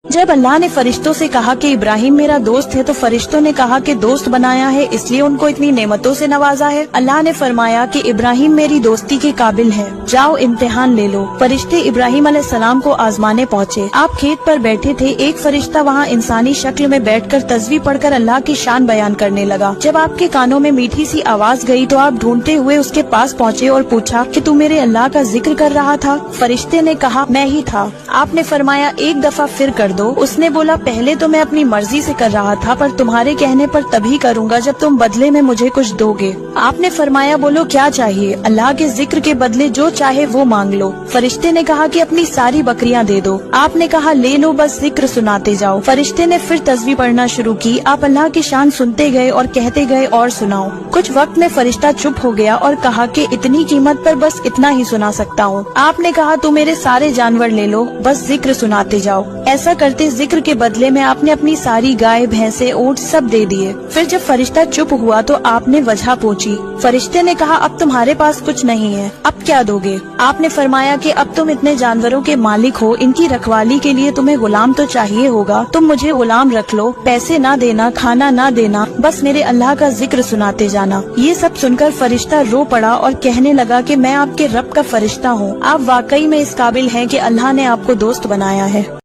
जब अल्लाह ने फरिश्तों से कहा कि इब्राहिम मेरा दोस्त है तो फरिश्तों ने कहा कि दोस्त बनाया है इसलिए उनको इतनी नेमतों से नवाजा है। अल्लाह ने फरमाया कि इब्राहिम मेरी दोस्ती के काबिल है, जाओ इम्तिहान ले लो। फरिश्ते इब्राहिम अलैहिस्सलाम को आजमाने पहुँचे। आप खेत पर बैठे थे, एक फरिश्ता वहाँ इंसानी शक्ल में बैठकर तस्वीर पढ़कर अल्लाह की शान बयान करने लगा। जब आपके कानों में मीठी सी आवाज गई तो आप ढूंढते हुए उसके पास पहुँचे और पूछा कि तू मेरे अल्लाह का जिक्र कर रहा था? फरिश्ते ने कहा मैं ही था। आपने फरमाया एक दफा फिर कर दो। उसने बोला पहले तो मैं अपनी मर्जी से कर रहा था, पर तुम्हारे कहने पर तभी करूँगा जब तुम बदले में मुझे कुछ दोगे। आपने फरमाया बोलो क्या चाहिए? अल्लाह के जिक्र के बदले जो चाहे वो मांग लो। फरिश्ते ने कहा कि अपनी सारी बकरियां दे दो। आपने कहा ले लो, बस जिक्र सुनाते जाओ। फरिश्ते ने फिर तस्वीर पढ़ना शुरू की। आप अल्लाह की शान सुनते गए और कहते गए और सुनाओ। कुछ वक्त में फरिश्ता चुप हो गया और कहा कि इतनी कीमत पर बस इतना ही सुना सकता हूँ। आपने कहा तू मेरे सारे जानवर ले लो, बस जिक्र सुनाते जाओ। ऐसा करते जिक्र के बदले में आपने अपनी सारी गाय भैंसे ऊंट सब दे दिए। फिर जब फरिश्ता चुप हुआ तो आपने वजह पूछी। फरिश्ते ने कहा अब तुम्हारे पास कुछ नहीं है, अब क्या दोगे? आपने फरमाया कि अब तुम इतने जानवरों के मालिक हो, इनकी रखवाली के लिए तुम्हें गुलाम तो चाहिए होगा, तुम मुझे गुलाम रख लो, पैसे ना देना, खाना ना देना, बस मेरे अल्लाह का जिक्र सुनाते जाना। ये सब सुनकर फरिश्ता रो पड़ा और कहने लगा कि मैं आपके रब का फरिश्ता हूँ, आप वाकई में इस काबिल हैं कि अल्लाह ने आपको दोस्त बनाया है।